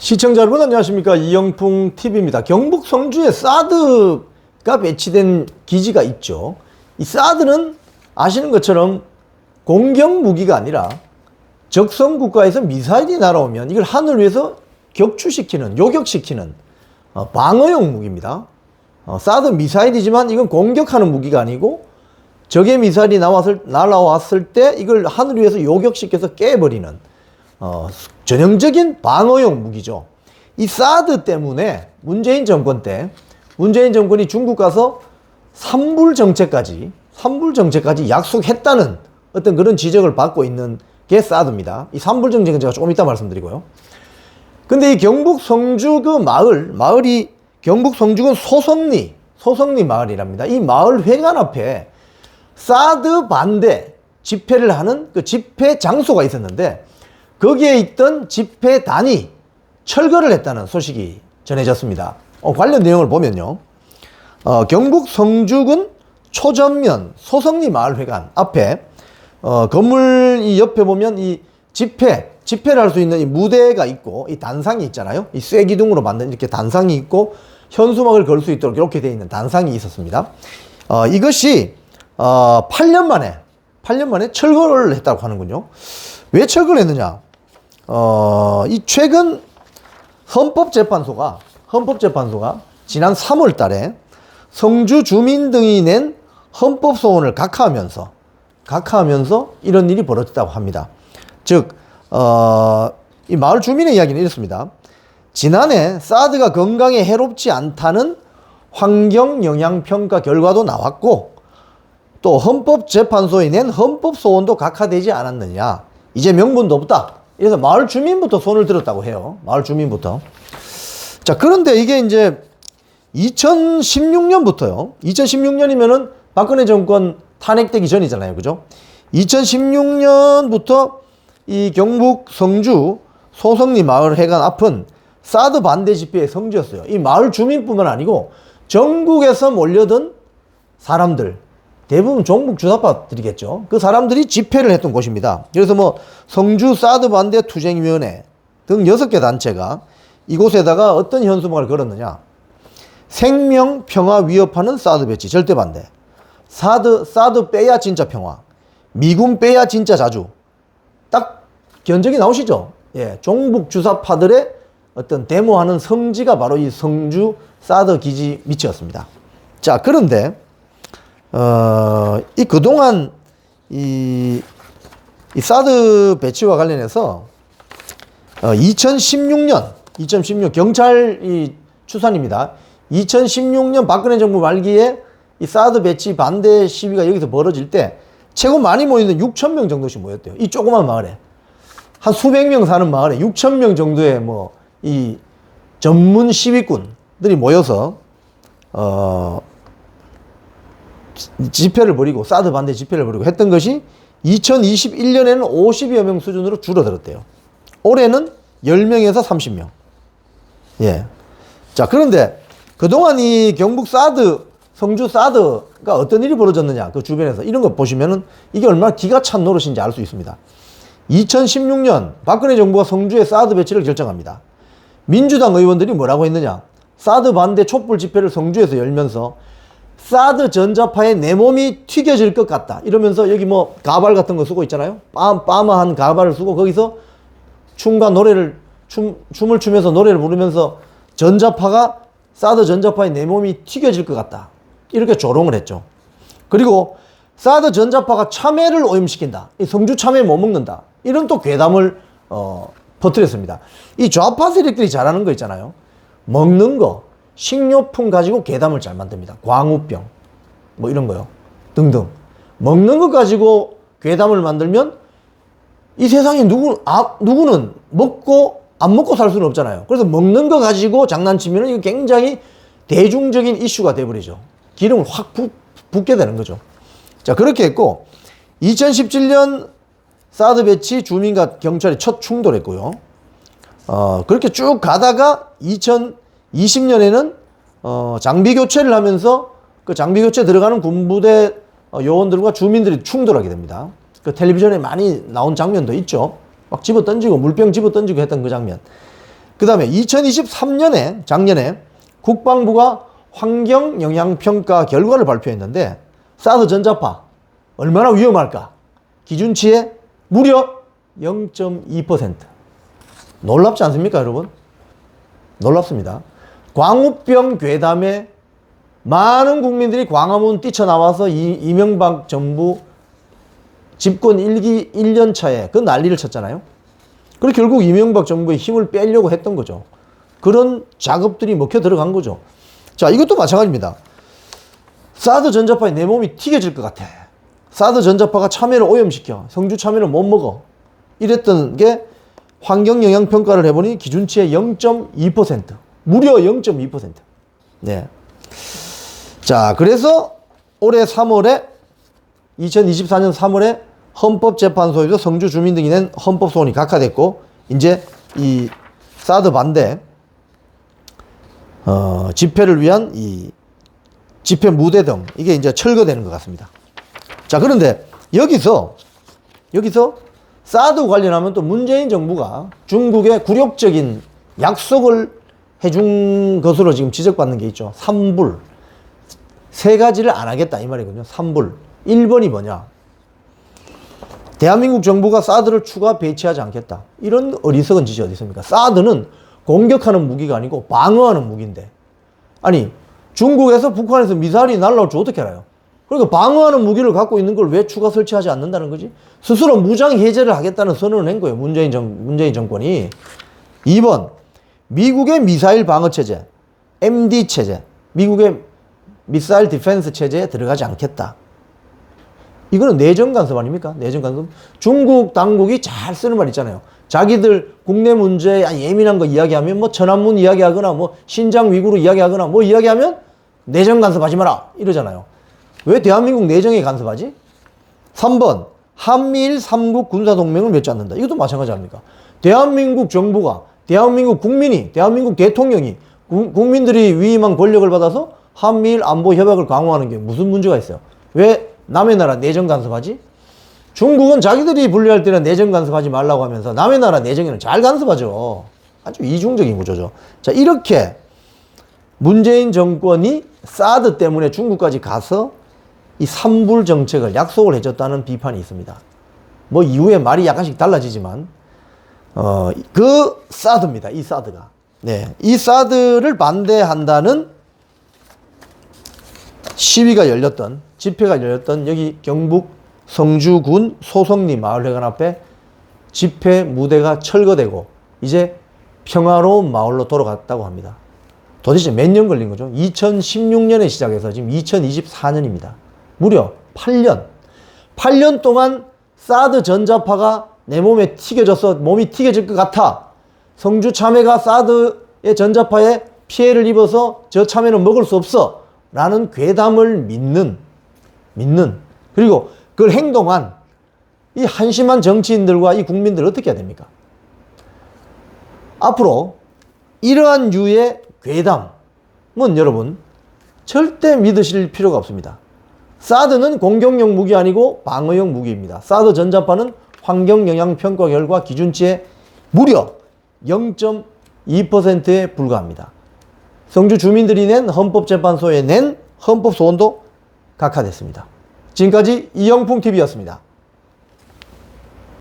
시청자 여러분 안녕하십니까, 이영풍TV입니다. 경북 성주에 사드가 배치된 기지가 있죠. 이 사드는 아시는 것처럼 공격 무기가 아니라 적성 국가에서 미사일이 날아오면 이걸 하늘 위에서 격추시키는, 요격시키는 방어용 무기입니다. 사드 미사일이지만 이건 공격하는 무기가 아니고 적의 미사일이 날아왔을 때 이걸 하늘 위에서 요격시켜서 깨버리는 전형적인 방어용 무기죠. 이 사드 때문에 문재인 정권 때 문재인 정권이 중국 가서 삼불 정책까지 약속했다는 어떤 그런 지적을 받고 있는 게 사드입니다. 이 삼불 정책은 제가 조금 이따 말씀드리고요. 근데 이 경북 성주 그 마을이 경북 성주군 소성리 마을이랍니다. 이 마을 회관 앞에 사드 반대 집회를 하는 그 집회 장소가 있었는데 거기에 있던 집회단이 철거를 했다는 소식이 전해졌습니다. 관련 내용을 보면요. 경북 성주군 초전면 소성리 마을회관 앞에 건물 이 옆에 보면 이 집회를 할 수 있는 이 무대가 있고 이 단상이 있잖아요. 이 쇠기둥으로 만든 이렇게 단상이 있고 현수막을 걸 수 있도록 이렇게 되어 있는 단상이 있었습니다. 이것이 8년 만에 철거를 했다고 하는군요. 왜 철거를 했느냐? 이 최근 헌법재판소가 지난 3월 달에 성주 주민 등이 낸 헌법소원을 각하하면서 이런 일이 벌어졌다고 합니다. 즉, 이 마을 주민의 이야기는 이렇습니다. 지난해 사드가 건강에 해롭지 않다는 환경영향평가 결과도 나왔고 또 헌법재판소에 낸 헌법소원도 각하되지 않았느냐. 이제 명분도 없다. 그래서 마을 주민부터 손을 들었다고 해요. 마을 주민부터. 자, 그런데 이게 이제 2016년부터요. 2016년이면은 박근혜 정권 탄핵되기 전이잖아요. 그죠? 2016년부터 이 경북 성주 소성리 마을 회관 앞은 사드 반대 집회의 성지였어요. 이 마을 주민뿐만 아니고 전국에서 몰려든 사람들, 대부분 종북 주사파들이겠죠. 그 사람들이 집회를 했던 곳입니다. 그래서 뭐 성주 사드 반대 투쟁위원회 등 6개 단체가 이곳에다가 어떤 현수막을 걸었느냐. 생명 평화 위협하는 사드 배치 절대 반대. 사드 빼야 진짜 평화. 미군 빼야 진짜 자주. 딱 견적이 나오시죠? 예, 종북 주사파들의 어떤 데모하는 성지가 바로 이 성주 사드 기지 밑이었습니다. 자, 그런데 그동안 이 사드 배치와 관련해서 2016년 경찰 추산입니다. 2016년 박근혜 정부 말기에 이 사드 배치 반대 시위가 여기서 벌어질 때 최고 많이 모이는 6,000명 정도씩 모였대요. 이 조그만 마을에. 한 수백 명 사는 마을에 6,000명 정도의 이 전문 시위꾼들이 모여서 집회를 벌이고 사드 반대 집회를 벌이고 했던 것이 2021년에는 50여 명 수준으로 줄어들었대요. 올해는 10명에서 30명. 예. 자, 그런데 그동안 이 경북 성주 사드가 어떤 일이 벌어졌느냐, 그 주변에서 이런 거 보시면은 이게 얼마나 기가 찬 노릇인지 알 수 있습니다. 2016년 박근혜 정부가 성주에 사드 배치를 결정합니다. 민주당 의원들이 뭐라고 했느냐? 사드 반대 촛불 집회를 성주에서 열면서 사드 전자파에 내 몸이 튀겨질 것 같다. 이러면서 여기 가발 같은 거 쓰고 있잖아요. 빠마한 가발을 쓰고 거기서 춤을 추면서 노래를 부르면서 사드 전자파에 내 몸이 튀겨질 것 같다. 이렇게 조롱을 했죠. 그리고 사드 전자파가 참외를 오염시킨다. 이 성주 참외 못 먹는다. 이런 또 괴담을 퍼뜨렸습니다. 이 좌파 세력들이 잘하는 거 있잖아요. 먹는 거, 식료품 가지고 괴담을 잘 만듭니다. 광우병, 이런 거요. 등등. 먹는 거 가지고 괴담을 만들면 이 세상에 누구는 안 먹고 살 수는 없잖아요. 그래서 먹는 거 가지고 장난치면 이거 굉장히 대중적인 이슈가 돼버리죠. 기름을 확 붓게 되는 거죠. 자, 그렇게 했고, 2017년 사드 배치 주민과 경찰이 첫 충돌했고요. 그렇게 쭉 가다가 2020년에는 장비 교체를 하면서 그 장비 교체 들어가는 군부대 요원들과 주민들이 충돌하게 됩니다. 그 텔레비전에 많이 나온 장면도 있죠. 막 집어 던지고 물병 집어 던지고 했던 그 장면. 그 다음에 2023년에 작년에 국방부가 환경영향평가 결과를 발표했는데 사드 전자파 얼마나 위험할까? 기준치의 무려 0.2%. 놀랍지 않습니까, 여러분? 놀랍습니다. 광우병 괴담에 많은 국민들이 광화문 뛰쳐나와서 이명박 정부 집권 1년 차에 그 난리를 쳤잖아요. 그리고 결국 이명박 정부의 힘을 빼려고 했던 거죠. 그런 작업들이 먹혀 들어간 거죠. 자, 이것도 마찬가지입니다. 사드 전자파에 내 몸이 튀겨질 것 같아. 사드 전자파가 참외를 오염시켜. 성주 참외를 못 먹어. 이랬던 게 환경영향평가를 해보니 기준치의 0.2%. 무려 0.2%. 네. 자, 그래서 올해 3월에 2024년 3월에 헌법재판소에서 성주 주민 등이 낸 헌법소원이 각하됐고, 이제 이 사드 반대 집회를 위한 이 집회 무대 등 이게 이제 철거되는 것 같습니다. 자, 그런데 여기서 사드 관련하면 또 문재인 정부가 중국에 굴욕적인 약속을 해준 것으로 지금 지적받는 게 있죠. 3불. 세 가지를 안 하겠다 이 말이거든요. 3불. 1번이 뭐냐? 대한민국 정부가 사드를 추가 배치하지 않겠다. 이런 어리석은 짓이 어디 있습니까? 사드는 공격하는 무기가 아니고 방어하는 무기인데, 아니 중국에서 북한에서 미사일이 날라올 줄 어떻게 알아요? 그러니까 방어하는 무기를 갖고 있는 걸 왜 추가 설치하지 않는다는 거지? 스스로 무장 해제를 하겠다는 선언을 한 거예요. 문재인 정권이. 2번, 미국의 미사일 방어 체제, MD 체제, 미국의 미사일 디펜스 체제에 들어가지 않겠다. 이거는 내정 간섭 아닙니까? 내정 간섭. 중국 당국이 잘 쓰는 말 있잖아요. 자기들 국내 문제에 예민한 거 이야기하면 뭐 천안문 이야기하거나 뭐 신장 위구르 이야기하거나 뭐 이야기하면 내정 간섭하지 마라 이러잖아요. 왜 대한민국 내정에 간섭하지? 3번, 한미일 3국 군사동맹을 맺지 않는다. 이것도 마찬가지 아닙니까? 대한민국 정부가, 대한민국 국민이, 대한민국 대통령이 국민들이 위임한 권력을 받아서 한미일 안보 협약을 강화하는 게 무슨 문제가 있어요? 왜 남의 나라 내정 간섭하지? 중국은 자기들이 분리할 때는 내정 간섭하지 말라고 하면서 남의 나라 내정에는 잘 간섭하죠. 아주 이중적인 구조죠. 자, 이렇게 문재인 정권이 사드 때문에 중국까지 가서 이 3불 정책을 약속을 해줬다는 비판이 있습니다. 뭐 이후에 말이 약간씩 달라지지만 그 사드입니다. 이 사드가. 네, 이 사드를 반대한다는 시위가 열렸던, 집회가 열렸던 여기 경북 성주군 소성리 마을회관 앞에 집회 무대가 철거되고 이제 평화로운 마을로 돌아갔다고 합니다. 도대체 몇 년 걸린 거죠? 2016년에 시작해서 지금 2024년입니다. 무려 8년. 8년 동안 사드 전자파가 내 몸에 튀겨져서 몸이 튀겨질 것 같아. 성주 참외가 사드의 전자파에 피해를 입어서 저 참외는 먹을 수 없어. 라는 괴담을 믿는 그리고 그걸 행동한 이 한심한 정치인들과 이 국민들 어떻게 해야 됩니까? 앞으로 이러한 유의 괴담은 여러분 절대 믿으실 필요가 없습니다. 사드는 공격용 무기 아니고 방어용 무기입니다. 사드 전자파는 환경영향평가 결과 기준치의 무려 0.2%에 불과합니다. 성주 주민들이 낸 헌법재판소에 낸 헌법소원도 각하됐습니다. 지금까지 이영풍TV였습니다.